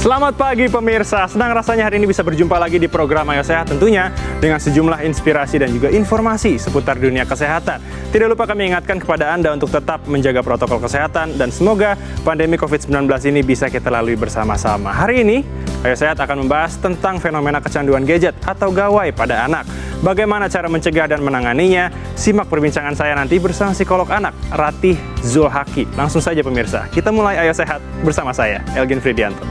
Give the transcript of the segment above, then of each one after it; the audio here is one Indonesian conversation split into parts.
Selamat pagi pemirsa, senang rasanya hari ini bisa berjumpa lagi di program Ayo Sehat tentunya dengan sejumlah inspirasi dan juga informasi seputar dunia kesehatan. Tidak lupa kami ingatkan kepada Anda untuk tetap menjaga protokol kesehatan dan semoga pandemi COVID-19 ini bisa kita lalui bersama-sama. Hari ini, Ayo Sehat akan membahas tentang fenomena kecanduan gadget atau gawai pada anak. Bagaimana cara mencegah dan menanganinya? Simak perbincangan saya nanti bersama psikolog anak, Ratih Zulhaki. Langsung saja pemirsa, kita mulai Ayo Sehat bersama saya, Elgin Fridianto.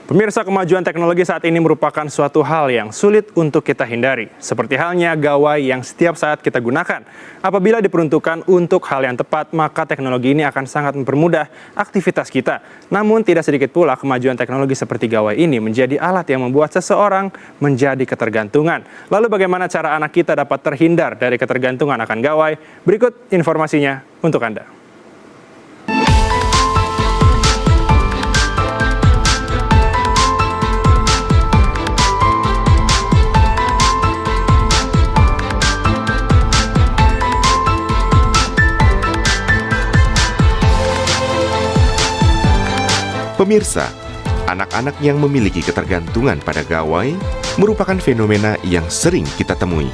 Pemirsa, kemajuan teknologi saat ini merupakan suatu hal yang sulit untuk kita hindari. Seperti halnya gawai yang setiap saat kita gunakan. Apabila diperuntukkan untuk hal yang tepat, maka teknologi ini akan sangat mempermudah aktivitas kita. Namun tidak sedikit pula kemajuan teknologi seperti gawai ini menjadi alat yang membuat seseorang menjadi ketergantungan. Lalu bagaimana cara anak kita dapat terhindar dari ketergantungan akan gawai? Berikut informasinya untuk Anda. Pemirsa, anak-anak yang memiliki ketergantungan pada gawai merupakan fenomena yang sering kita temui.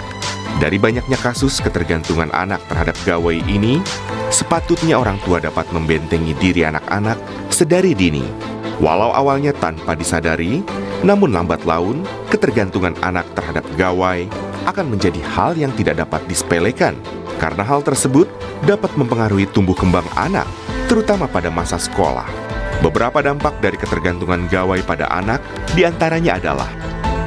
Dari banyaknya kasus ketergantungan anak terhadap gawai ini, sepatutnya orang tua dapat membentengi diri anak-anak sedari dini. Walau awalnya tanpa disadari, namun lambat laun, ketergantungan anak terhadap gawai akan menjadi hal yang tidak dapat disepelekan. Karena hal tersebut dapat mempengaruhi tumbuh kembang anak, terutama pada masa sekolah. Beberapa dampak dari ketergantungan gawai pada anak diantaranya adalah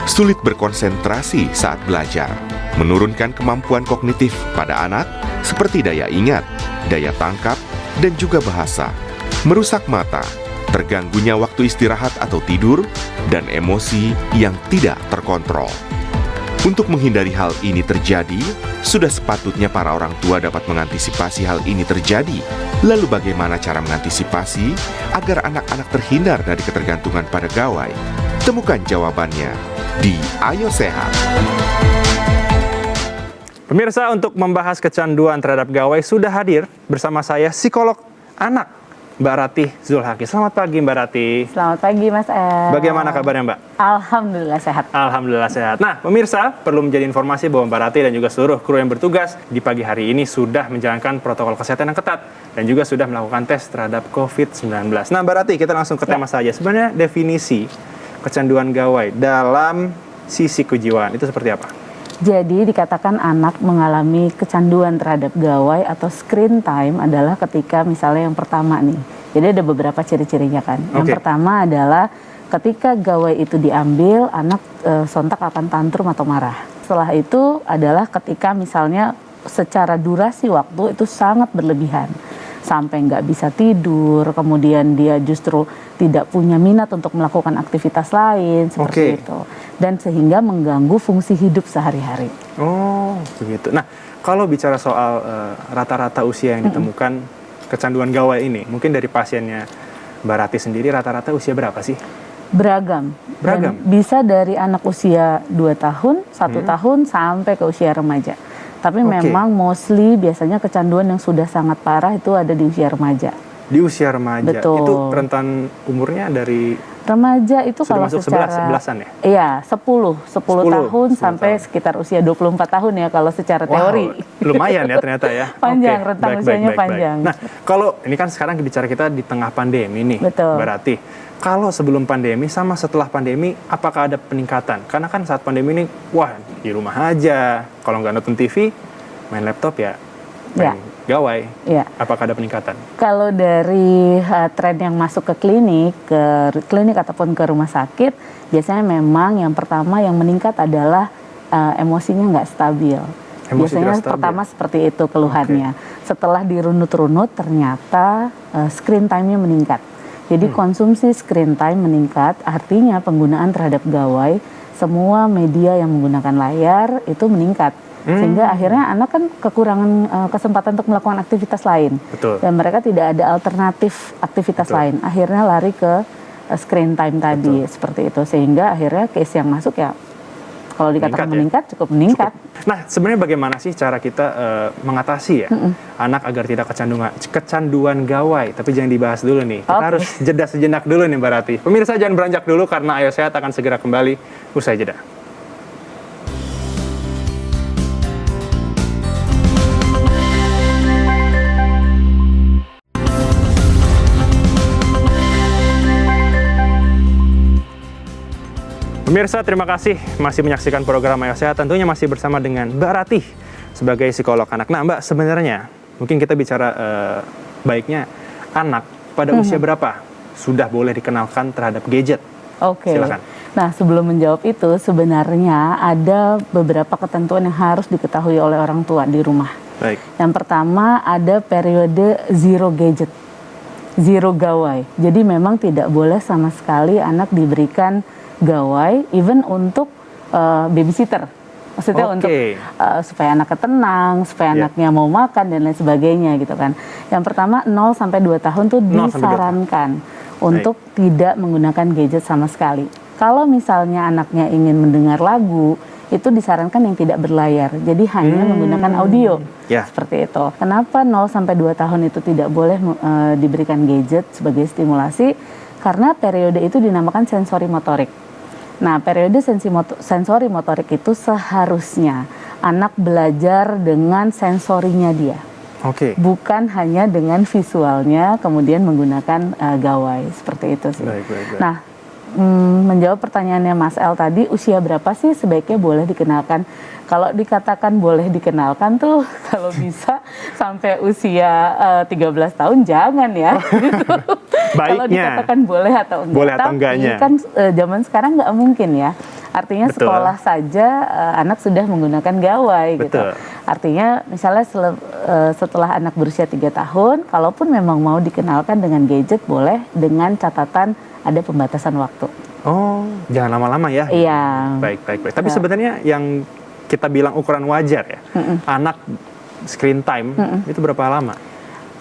sulit berkonsentrasi saat belajar, menurunkan kemampuan kognitif pada anak seperti daya ingat, daya tangkap, dan juga bahasa, merusak mata, terganggunya waktu istirahat atau tidur, dan emosi yang tidak terkontrol. Untuk menghindari hal ini terjadi, sudah sepatutnya para orang tua dapat mengantisipasi hal ini terjadi. Lalu bagaimana cara mengantisipasi agar anak-anak terhindar dari ketergantungan pada gawai? Temukan jawabannya di Ayo Sehat. Pemirsa, untuk membahas kecanduan terhadap gawai sudah hadir bersama saya psikolog anak, Mbak Ratih Zulhaki. Selamat pagi Mbak Ratih. Selamat pagi Mas El. Bagaimana kabarnya Mbak? Alhamdulillah sehat. Alhamdulillah sehat. Nah pemirsa, perlu menjadi informasi bahwa Mbak Ratih dan juga seluruh kru yang bertugas di pagi hari ini sudah menjalankan protokol kesehatan yang ketat dan juga sudah melakukan tes terhadap COVID-19. Nah Mbak Ratih, kita langsung ke tema saja. Sebenarnya definisi kecanduan gawai dalam sisi kejiwaan itu seperti apa? Jadi dikatakan anak mengalami kecanduan terhadap gawai atau screen time adalah ketika misalnya yang pertama nih. Jadi ada beberapa ciri-cirinya kan. Yang pertama adalah ketika gawai itu diambil, anak sontak akan tantrum atau marah. Setelah itu adalah ketika misalnya secara durasi waktu itu sangat berlebihan. Sampai nggak bisa tidur, kemudian dia justru tidak punya minat untuk melakukan aktivitas lain, seperti itu. Dan sehingga mengganggu fungsi hidup sehari-hari. Oh, begitu. Nah, kalau bicara soal rata-rata usia yang ditemukan kecanduan gawai ini, mungkin dari pasiennya Mbak Ratih sendiri rata-rata usia berapa sih? Beragam. Dan bisa dari anak usia 2 tahun, 1 tahun, sampai ke usia remaja. Tapi memang mostly biasanya kecanduan yang sudah sangat parah itu ada di usia remaja. Di usia remaja. Betul. Itu rentan umurnya dari remaja itu sudah kalau masuk secara 11-an ya? Iya, 10 tahun sampai sekitar usia 24 tahun ya kalau secara teori. Lumayan ya ternyata ya. Panjang, rentang usianya panjang. Nah, kalau ini kan sekarang bicara kita di tengah pandemi nih, Betul. Mbak Ratih. Kalau sebelum pandemi sama setelah pandemi, apakah ada peningkatan? Karena kan saat pandemi ini, wah di rumah aja. Kalau nggak nonton TV, main laptop ya, main gawai. Ya. Apakah ada peningkatan? Kalau dari tren yang masuk ke klinik ataupun ke rumah sakit, biasanya memang yang pertama yang meningkat adalah emosinya nggak stabil. Biasanya pertama seperti itu keluhannya. Setelah dirunut-runut, ternyata screen time-nya meningkat. Jadi konsumsi screen time meningkat, artinya penggunaan terhadap gawai, semua media yang menggunakan layar itu meningkat. Sehingga akhirnya anak kan kekurangan kesempatan untuk melakukan aktivitas lain. Betul. Dan mereka tidak ada alternatif aktivitas lain. Akhirnya lari ke screen time tadi, seperti itu. Sehingga akhirnya case yang masuk ya Kalau dikatakan Meningkat ya? cukup meningkat. Nah, sebenarnya bagaimana sih cara kita mengatasi ya anak agar tidak kecanduan gawai? Tapi jangan dibahas dulu nih. Kita harus jeda sejenak dulu nih Mbak Rati. Pemirsa jangan beranjak dulu karena Ayo Sehat akan segera kembali usai jeda. Pemirsa, terima kasih masih menyaksikan program Ayo Sehat. Tentunya masih bersama dengan Mbak Ratih sebagai psikolog anak. Nah, Mbak, sebenarnya mungkin kita bicara baiknya anak pada usia berapa sudah boleh dikenalkan terhadap gadget? Oke. Silakan. Nah, sebelum menjawab itu, sebenarnya ada beberapa ketentuan yang harus diketahui oleh orang tua di rumah. Baik. Yang pertama ada periode zero gadget, zero gawai. Jadi memang tidak boleh sama sekali anak diberikan gawai, even untuk babysitter. Maksudnya untuk supaya anaknya tenang, supaya anaknya mau makan dan lain sebagainya gitu kan. Yang pertama 0 sampai 2 tahun tuh disarankan untuk tidak menggunakan gadget sama sekali. Kalau misalnya anaknya ingin mendengar lagu, itu disarankan yang tidak berlayar. Jadi hanya menggunakan audio. Seperti itu. Kenapa 0 sampai 2 tahun itu tidak boleh diberikan gadget sebagai stimulasi? Karena periode itu dinamakan sensori motorik. Nah, periode sensori motorik itu seharusnya anak belajar dengan sensorinya dia. Bukan hanya dengan visualnya kemudian menggunakan gawai. Seperti itu sih. Baik. Nah, menjawab pertanyaannya Mas El tadi, usia berapa sih sebaiknya boleh dikenalkan? Kalau dikatakan boleh dikenalkan tuh kalau bisa sampai usia 13 tahun jangan ya. Kalau dikatakan boleh atau enggak. Boleh atau enggaknya. Kan zaman sekarang nggak mungkin ya. Artinya sekolah saja anak sudah menggunakan gawai gitu. Artinya misalnya setelah anak berusia 3 tahun, kalaupun memang mau dikenalkan dengan gadget boleh dengan catatan ada pembatasan waktu. Oh, jangan lama-lama ya. Iya. Baik. Tapi sebenarnya yang kita bilang ukuran wajar ya, anak screen time itu berapa lama?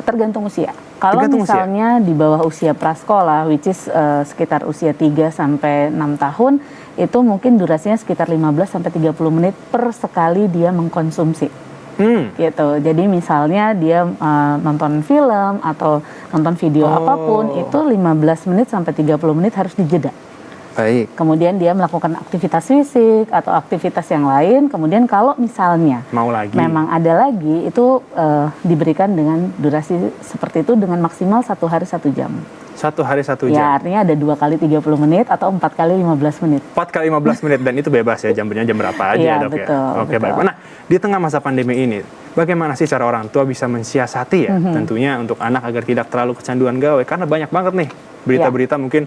Tergantung usia. Kalau misalnya di bawah usia prasekolah, which is sekitar usia 3 sampai 6 tahun, itu mungkin durasinya sekitar 15 sampai 30 menit per sekali dia mengkonsumsi. Gitu. Jadi misalnya dia nonton film atau nonton video apapun, itu 15 menit sampai 30 menit harus dijeda. Baik. Kemudian dia melakukan aktivitas fisik atau aktivitas yang lain. Kemudian kalau misalnya memang ada lagi, itu diberikan dengan durasi seperti itu dengan maksimal 1 hari 1 jam. 1 hari 1 jam? Ya, artinya ada 2 kali 30 menit atau 4 kali 15 menit. 4 kali 15 menit, dan itu bebas ya, jamnya jam berapa aja ya, Dok betul, ya? Oke, baik. Nah, di tengah masa pandemi ini, bagaimana sih cara orang tua bisa mensiasati ya, tentunya untuk anak agar tidak terlalu kecanduan gawai? Karena banyak banget nih berita-berita mungkin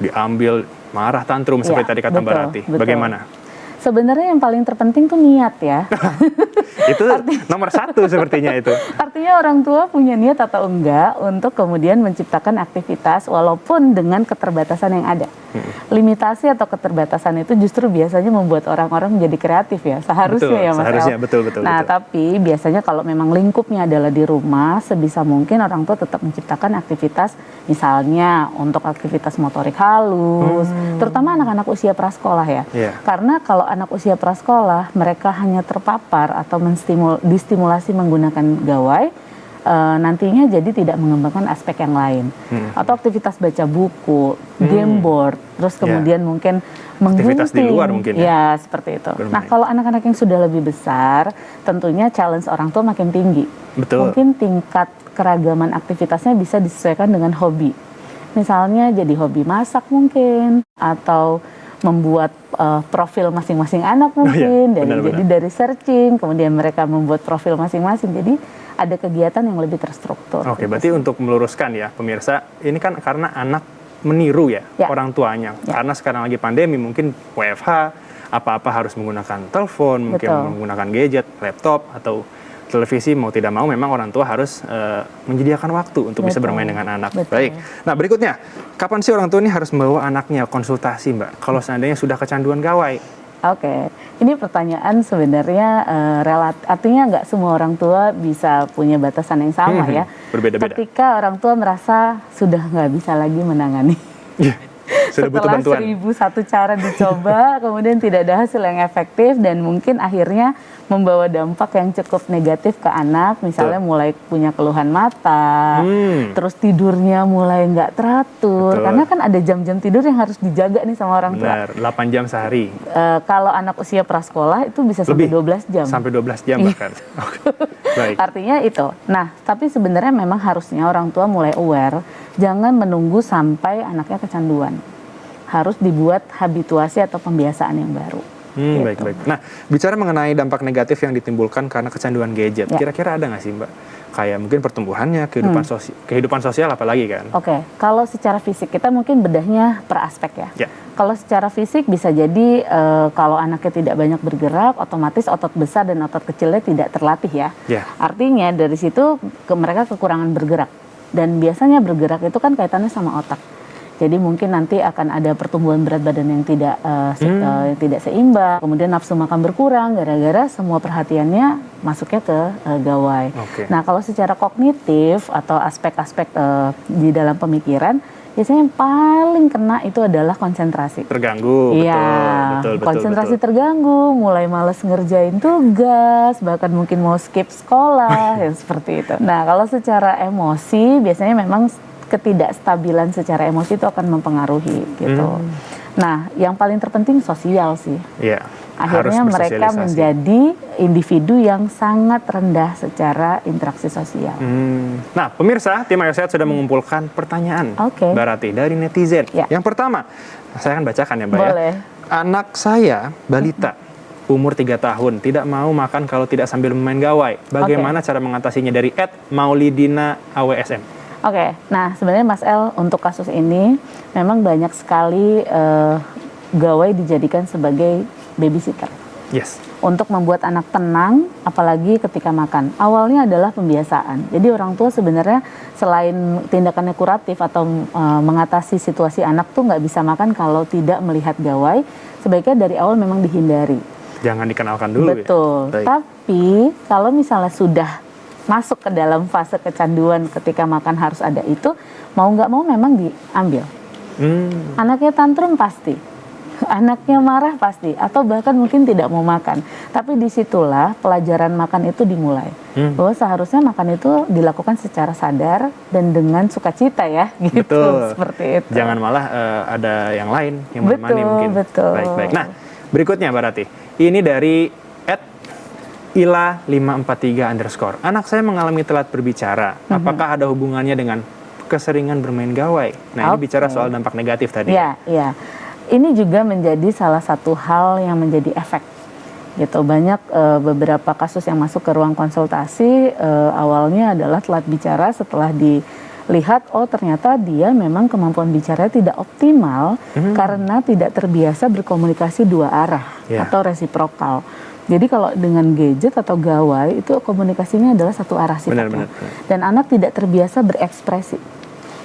diambil marah tantrum seperti tadi kata Mbak Rati. Bagaimana? Sebenarnya yang paling terpenting tuh niat ya. Itu nomor 1 sepertinya itu. Artinya orang tua punya niat atau enggak untuk kemudian menciptakan aktivitas walaupun dengan keterbatasan yang ada. Limitasi atau keterbatasan itu justru biasanya membuat orang-orang menjadi kreatif ya. Seharusnya ya Mas seharusnya, El. Betul. Nah, tapi biasanya kalau memang lingkupnya adalah di rumah, sebisa mungkin orang tua tetap menciptakan aktivitas, misalnya untuk aktivitas motorik halus, terutama anak-anak usia prasekolah ya. Karena kalau anak usia prasekolah, mereka hanya terpapar atau distimulasi menggunakan gawai, nantinya jadi tidak mengembangkan aspek yang lain. Atau aktivitas baca buku, game board, terus kemudian mungkin menggunting. Aktivitas di luar mungkin ya? Ya, seperti itu. Nah, kalau anak-anak yang sudah lebih besar, tentunya challenge orang tua makin tinggi. Mungkin tingkat keragaman aktivitasnya bisa disesuaikan dengan hobi. Misalnya jadi hobi masak mungkin, atau membuat profil masing-masing anak mungkin, jadi dari searching, kemudian mereka membuat profil masing-masing, jadi ada kegiatan yang lebih terstruktur. Oke, berarti untuk meluruskan ya pemirsa, ini kan karena anak meniru ya orang tuanya, karena sekarang lagi pandemi, mungkin WFH, apa-apa harus menggunakan telepon, mungkin menggunakan gadget, laptop, atau televisi, mau tidak mau memang orang tua harus menyediakan waktu untuk bisa bermain dengan anak. Baik. Nah, berikutnya, kapan sih orang tua ini harus membawa anaknya konsultasi, Mbak? Kalau seandainya sudah kecanduan gawai? Oke, ini pertanyaan sebenarnya artinya nggak semua orang tua bisa punya batasan yang sama ya. Berbeda-beda. Ketika orang tua merasa sudah nggak bisa lagi menangani. Sudah butuh Setelah bantuan. 1001 cara dicoba, kemudian tidak ada hasil yang efektif dan mungkin akhirnya membawa dampak yang cukup negatif ke anak. Misalnya mulai punya keluhan mata, terus tidurnya mulai nggak teratur. Betul. Karena kan ada jam-jam tidur yang harus dijaga nih sama orang tua. Benar, 8 jam sehari. Kalau anak usia prasekolah itu bisa sampai 12 jam. Sampai 12 jam bahkan. Oke. Baik. Artinya itu. Nah, tapi sebenarnya memang harusnya orang tua mulai aware, jangan menunggu sampai anaknya kecanduan. Harus dibuat habituasi atau pembiasaan yang baru. Gitu. Baik. Nah, bicara mengenai dampak negatif yang ditimbulkan karena kecanduan gadget, Ya. kira-kira ada nggak sih Mbak? Kayak mungkin pertumbuhannya, kehidupan sosial apalagi kan? Oke, kalau secara fisik kita mungkin bedahnya per aspek ya. Ya. Kalau secara fisik bisa jadi kalau anaknya tidak banyak bergerak, otomatis otot besar dan otot kecilnya tidak terlatih ya. Ya. Artinya dari situ mereka kekurangan bergerak. Dan biasanya bergerak itu kan kaitannya sama otak. Jadi mungkin nanti akan ada pertumbuhan berat badan yang tidak seimbang, kemudian nafsu makan berkurang gara-gara semua perhatiannya masuknya ke gawai. Oke. Nah, kalau secara kognitif atau aspek-aspek di dalam pemikiran, biasanya yang paling kena itu adalah konsentrasi. Terganggu, Iya, betul. konsentrasi terganggu, mulai males ngerjain tugas, bahkan mungkin mau skip sekolah, yang seperti itu. Nah, kalau secara emosi, biasanya memang ketidakstabilan secara emosi itu akan mempengaruhi gitu. Nah, yang paling terpenting sosial sih. Iya. Akhirnya harus mereka bersosialisasi. menjadi individu yang sangat rendah secara interaksi sosial. Nah, pemirsa, tim Ayo Sehat sudah mengumpulkan pertanyaan Oke. Mbak Rati dari netizen. Ya. Yang pertama, saya akan bacakan ya Mbak Boleh. ya. Anak saya, balita, umur 3 tahun, tidak mau makan kalau tidak sambil bermain gawai. Bagaimana cara mengatasinya dari @maulidina AWSM? Oke, nah sebenarnya Mas El untuk kasus ini memang banyak sekali gawai dijadikan sebagai babysitter Yes. untuk membuat anak tenang, apalagi ketika makan. Awalnya adalah pembiasaan. Jadi orang tua sebenarnya selain tindakannya kuratif atau mengatasi situasi anak tuh nggak bisa makan kalau tidak melihat gawai, sebaiknya dari awal memang dihindari. Jangan dikenalkan dulu Betul. ya. Baik. Tapi kalau misalnya sudah masuk ke dalam fase kecanduan ketika makan harus ada itu, mau nggak mau memang diambil. Anaknya tantrum pasti, anaknya marah pasti, atau bahkan mungkin tidak mau makan. Tapi disitulah pelajaran makan itu dimulai. Bahwa seharusnya makan itu dilakukan secara sadar dan dengan sukacita ya, gitu. Betul. Seperti itu. Jangan malah ada yang lain yang menemani Betul, mungkin. betul. Baik. Nah, berikutnya Mbak Rati. Ini dari @ila543_. Anak saya mengalami telat berbicara. Apakah ada hubungannya dengan keseringan bermain gawai? Nah, ini bicara soal dampak negatif tadi. Iya. Ini juga menjadi salah satu hal yang menjadi efek. Gitu. Banyak beberapa kasus yang masuk ke ruang konsultasi awalnya adalah telat bicara, setelah dilihat ternyata dia memang kemampuan bicaranya tidak optimal karena tidak terbiasa berkomunikasi dua arah atau resiprokal. Jadi kalau dengan gadget atau gawai itu komunikasinya adalah satu arah sifatnya. Benar. Dan anak tidak terbiasa berekspresi.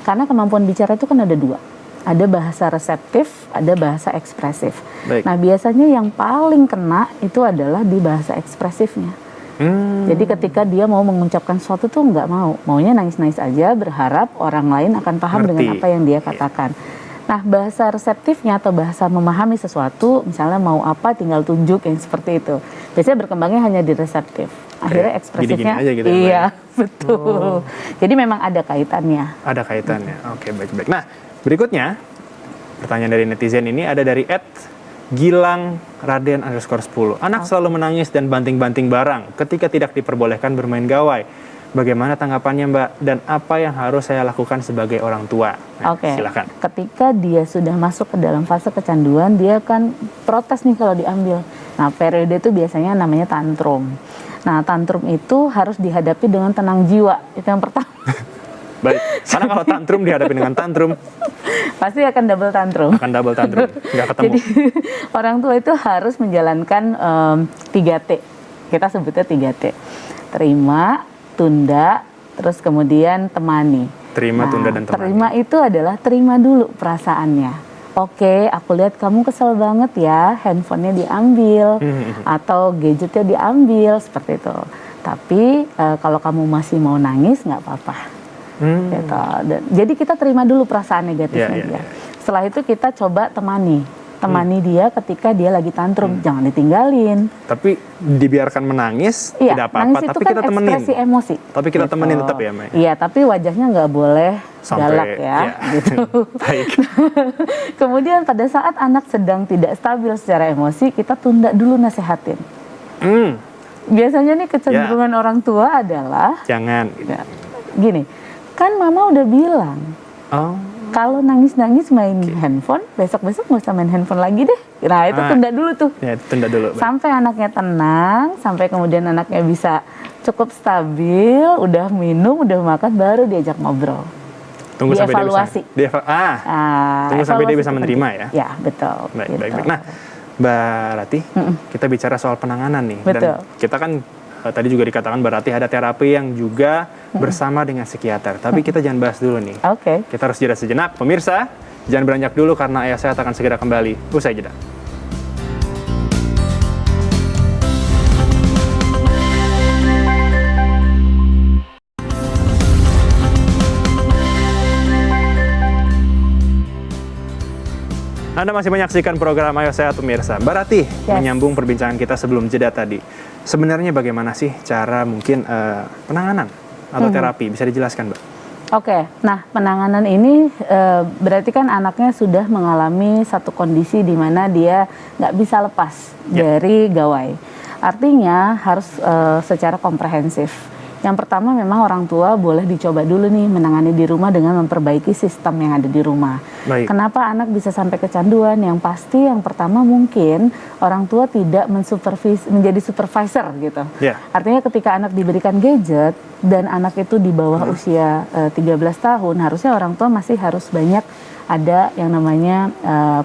Karena kemampuan bicara itu kan ada dua. Ada bahasa reseptif, ada bahasa ekspresif. Baik. Nah, biasanya yang paling kena itu adalah di bahasa ekspresifnya. Jadi ketika dia mau mengucapkan sesuatu tuh nggak mau. Maunya nangis-nangis aja, berharap orang lain akan paham Ngerti. dengan apa yang dia katakan. Nah, bahasa reseptifnya atau bahasa memahami sesuatu, misalnya mau apa tinggal tunjuk yang seperti itu. Biasanya berkembangnya hanya di reseptif. Akhirnya ekspresifnya, gini-gini aja gitu ya, Mbak? iya, betul. Jadi memang ada kaitannya. Ada kaitannya. Oke, baik. Nah, berikutnya pertanyaan dari netizen ini ada dari @gilang_raden_10. Anak selalu menangis dan banting-banting barang ketika tidak diperbolehkan bermain gawai. Bagaimana tanggapannya Mbak? Dan apa yang harus saya lakukan sebagai orang tua? Nah, Oke. silakan. Ketika dia sudah masuk ke dalam fase kecanduan, dia akan protes nih kalau diambil. Nah, periode itu biasanya namanya tantrum. Nah, tantrum itu harus dihadapi dengan tenang jiwa. Itu yang pertama. Baik. Karena kalau tantrum dihadapi dengan tantrum, Pasti akan double tantrum. akan double tantrum. Nggak ketemu. Jadi orang tua itu harus menjalankan 3T. Kita sebutnya 3T. Terima, tunda, terus kemudian temani. Terima, tunda, dan temani. Terima itu adalah terima dulu perasaannya. Oke, aku lihat kamu kesel banget ya, handphonenya diambil, atau gadgetnya diambil, seperti itu. Tapi kalau kamu masih mau nangis, nggak apa-apa. Gitu. Jadi kita terima dulu perasaan negatifnya dia. Setelah itu kita coba temani dia ketika dia lagi tantrum, jangan ditinggalin. Tapi dibiarkan menangis, Iya, tidak apa-apa, nangis itu tapi kan kita temenin. ekspresi emosi. Tapi kita Gitu. temenin tetap ya, Mai? Iya, tapi wajahnya nggak boleh galak ya. Iya. Gitu. Baik. Kemudian pada saat anak sedang tidak stabil secara emosi, kita tunda dulu nasehatin. Hmm, Biasanya nih kecenderungan orang tua adalah, jangan. ya, gini, kan mama udah bilang, Oh, kalau nangis-nangis main handphone, besok-besok nggak usah main handphone lagi deh. Nah itu tunda dulu tuh. ya tunda dulu. Baik. Sampai anaknya tenang, sampai kemudian anaknya bisa cukup stabil, udah minum, udah makan, baru diajak ngobrol. Tunggu sampai Dievaluasi. dia bisa. Tunggu sampai dia evaluasi bisa itu menerima penting. ya. Ya, betul. Baik, gitu. baik, baik. Nah, Mbak Rati, kita bicara soal penanganan nih. Betul. Dan kita kan tadi juga dikatakan Mbak Rati ada terapi yang juga bersama dengan psikiater. Tapi kita jangan bahas dulu nih. Oke. Kita harus jeda sejenak. Pemirsa, jangan beranjak dulu karena Ayah Sehat akan segera kembali. Usai jeda. Anda masih menyaksikan program Ayo Sehat Pemirsa. Mbak Rati, menyambung perbincangan kita sebelum jeda tadi. Sebenarnya bagaimana sih cara mungkin penanganan atau terapi? Bisa dijelaskan, Mbak? Oke, nah penanganan ini berarti kan anaknya sudah mengalami satu kondisi di mana dia nggak bisa lepas dari gawai. Artinya harus secara komprehensif. Yang pertama memang orang tua boleh dicoba dulu nih menangani di rumah dengan memperbaiki sistem yang ada di rumah. Baik. Kenapa anak bisa sampai kecanduan? Yang pasti yang pertama mungkin orang tua tidak menjadi supervisor gitu. Ya. Artinya ketika anak diberikan gadget dan anak itu di bawah usia 13 tahun, harusnya orang tua masih harus banyak ada yang namanya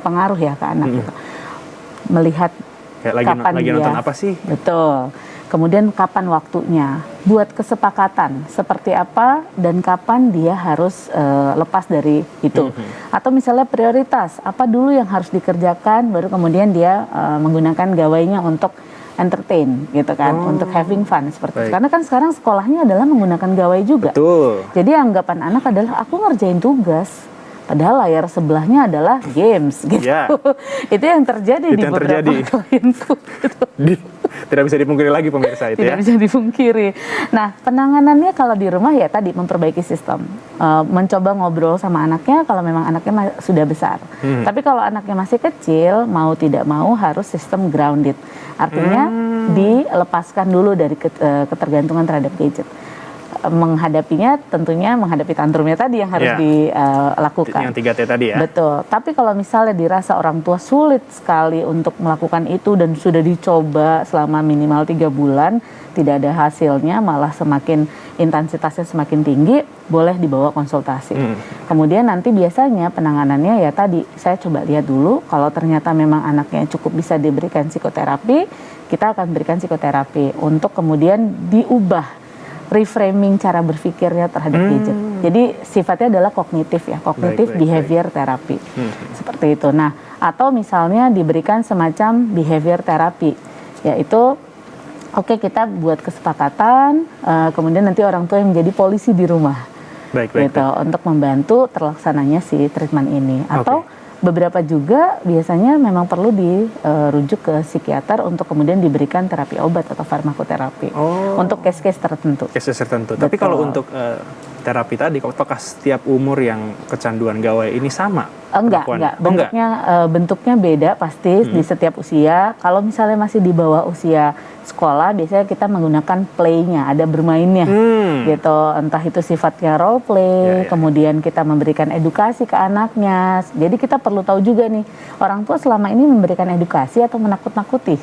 pengaruh ya ke anak gitu. Melihat Kayak kapan lagi dia nonton apa sih? Betul. Kemudian kapan waktunya, buat kesepakatan seperti apa dan kapan dia harus lepas dari itu. Atau misalnya prioritas, apa dulu yang harus dikerjakan, baru kemudian dia menggunakan gawainya untuk entertain gitu kan, untuk having fun seperti itu. Baik. Karena kan sekarang sekolahnya adalah menggunakan gawai juga. Betul. Jadi anggapan anak adalah aku ngerjain tugas. Padahal layar sebelahnya adalah games gitu. Ya. Itu yang terjadi Itu di yang beberapa terjadi. klienku gitu. Tidak bisa dipungkiri lagi pemirsa itu Tidak ya. bisa dipungkiri. Nah, penanganannya kalau di rumah ya tadi memperbaiki sistem. Mencoba ngobrol sama anaknya kalau memang anaknya sudah besar. Tapi kalau anaknya masih kecil, mau tidak mau harus sistem grounded. Artinya dilepaskan dulu dari ketergantungan terhadap gadget. Menghadapinya tentunya menghadapi tantrumnya tadi yang harus dilakukan. Yang 3T tadi ya. Betul. Tapi kalau misalnya dirasa orang tua sulit sekali untuk melakukan itu dan sudah dicoba selama minimal 3 bulan, tidak ada hasilnya, malah semakin intensitasnya semakin tinggi, boleh dibawa konsultasi. Kemudian nanti biasanya penanganannya ya tadi, saya coba lihat dulu, kalau ternyata memang anaknya cukup bisa diberikan psikoterapi, kita akan berikan psikoterapi untuk kemudian diubah reframing cara berpikirnya terhadap gadget. Jadi sifatnya adalah kognitif ya, kognitif behavior therapy. Seperti itu. Nah, atau misalnya diberikan semacam behavior therapy, yaitu oke, kita buat kesepakatan, kemudian nanti orang tua yang menjadi polisi di rumah. Baik. Untuk membantu terlaksananya si treatment ini. Atau beberapa juga biasanya memang perlu dirujuk ke psikiater untuk kemudian diberikan terapi obat atau farmakoterapi untuk case-case tertentu. Case tertentu. Betul. Tapi kalau untuk terapi tadi, apakah setiap umur yang kecanduan gawai ini sama? Enggak. Bentuknya beda pasti di setiap usia. Kalau misalnya masih di bawah usia sekolah, biasanya kita menggunakan play-nya, ada bermainnya, gitu. Entah itu sifatnya role play, kemudian kita memberikan edukasi ke anaknya. Jadi kita perlu tahu juga nih, orang tua selama ini memberikan edukasi atau menakut-nakuti.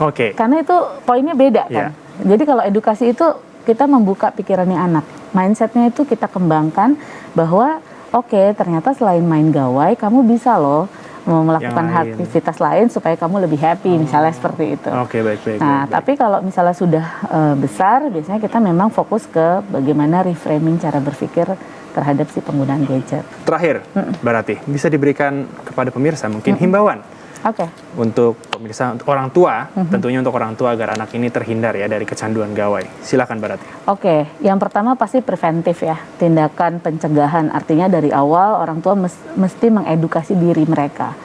Oke. Karena itu poinnya beda kan. Jadi kalau edukasi itu kita membuka pikirannya anak, mindsetnya itu kita kembangkan bahwa oke, ternyata selain main gawai, kamu bisa loh melakukan aktivitas lain supaya kamu lebih happy, misalnya seperti itu. Oke, baik. Nah, tapi kalau misalnya sudah besar, biasanya kita memang fokus ke bagaimana reframing cara berpikir terhadap si penggunaan gadget. Terakhir, Mbak Rati, bisa diberikan kepada pemirsa mungkin himbauan Oke. untuk pemirsa, untuk orang tua, tentunya untuk orang tua agar anak ini terhindar ya dari kecanduan gawai. Silakan Mbak Rati. Oke, yang pertama pasti preventif ya, tindakan pencegahan. Artinya dari awal orang tua mesti mengedukasi diri mereka.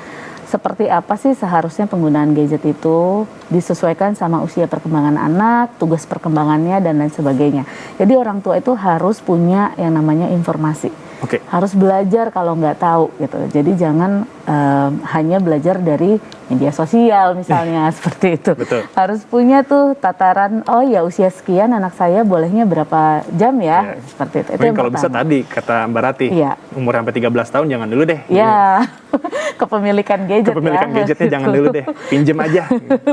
Seperti apa sih seharusnya penggunaan gadget itu, disesuaikan sama usia perkembangan anak, tugas perkembangannya, dan lain sebagainya. Jadi orang tua itu harus punya yang namanya informasi. Oke. Harus belajar kalau nggak tahu gitu. Jadi jangan hanya belajar dari media sosial misalnya seperti itu. Betul. Harus punya tuh tataran, oh ya usia sekian anak saya bolehnya berapa jam ya, seperti itu. Itu Mungkin yang kalau bisa pertama. tadi kata Mbak Rati, Iya. umur sampai 13 tahun jangan dulu deh. Ya, kepemilikan gadget Kepemilikan ya. gadgetnya jangan dulu deh, pinjem aja.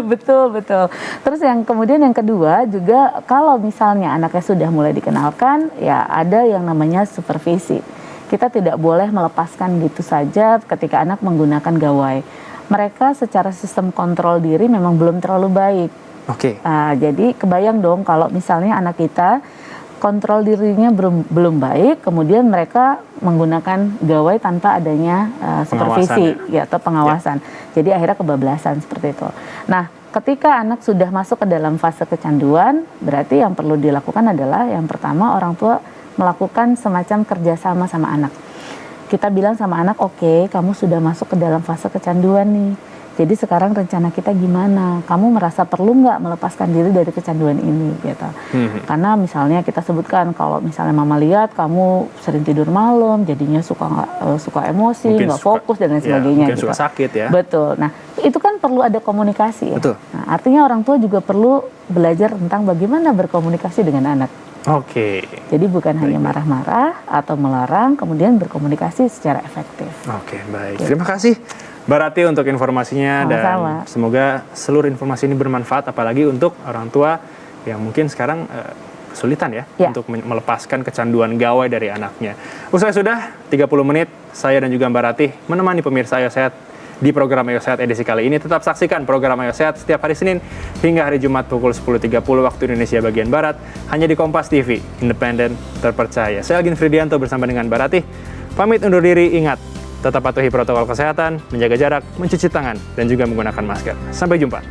Betul, betul. Terus yang kemudian yang kedua juga kalau misalnya anaknya sudah mulai dikenalkan, ya ada yang namanya supervisi. Kita tidak boleh melepaskan gitu saja ketika anak menggunakan gawai. Mereka secara sistem kontrol diri memang belum terlalu baik. Oke. Jadi kebayang dong kalau misalnya anak kita kontrol dirinya belum baik, kemudian mereka menggunakan gawai tanpa adanya supervisi ya, atau pengawasan. Jadi akhirnya kebablasan seperti itu. Nah, ketika anak sudah masuk ke dalam fase kecanduan, berarti yang perlu dilakukan adalah yang pertama orang tua melakukan semacam kerjasama sama anak. Kita bilang sama anak, oke, kamu sudah masuk ke dalam fase kecanduan nih. Jadi sekarang rencana kita gimana? Kamu merasa perlu nggak melepaskan diri dari kecanduan ini? Gitu. Karena misalnya kita sebutkan kalau misalnya mama lihat kamu sering tidur malam, jadinya suka emosi, nggak fokus dan lain sebagainya. Mungkin gitu. suka sakit ya. Betul. Nah itu kan perlu ada komunikasi ya. Betul. Nah, artinya orang tua juga perlu belajar tentang bagaimana berkomunikasi dengan anak. Oke. Jadi bukan hanya marah-marah atau melarang, kemudian berkomunikasi secara efektif. Oke, baik. Terima kasih Mbak Rati untuk informasinya. Sama-sama. Dan semoga seluruh informasi ini bermanfaat, apalagi untuk orang tua yang mungkin sekarang kesulitan ya untuk melepaskan kecanduan gawai dari anaknya. Usai sudah 30 menit, saya dan juga Mbak Rati menemani pemirsa Ayo Sehat di program Ayo Sehat edisi kali ini. Tetap saksikan program Ayo Sehat setiap hari Senin hingga hari Jumat pukul 10.30 waktu Indonesia bagian Barat, hanya di Kompas TV, independen, terpercaya. Saya Algin Fridianto bersama dengan Mbak Rati, pamit undur diri. Ingat, tetap patuhi protokol kesehatan, menjaga jarak, mencuci tangan, dan juga menggunakan masker. Sampai jumpa.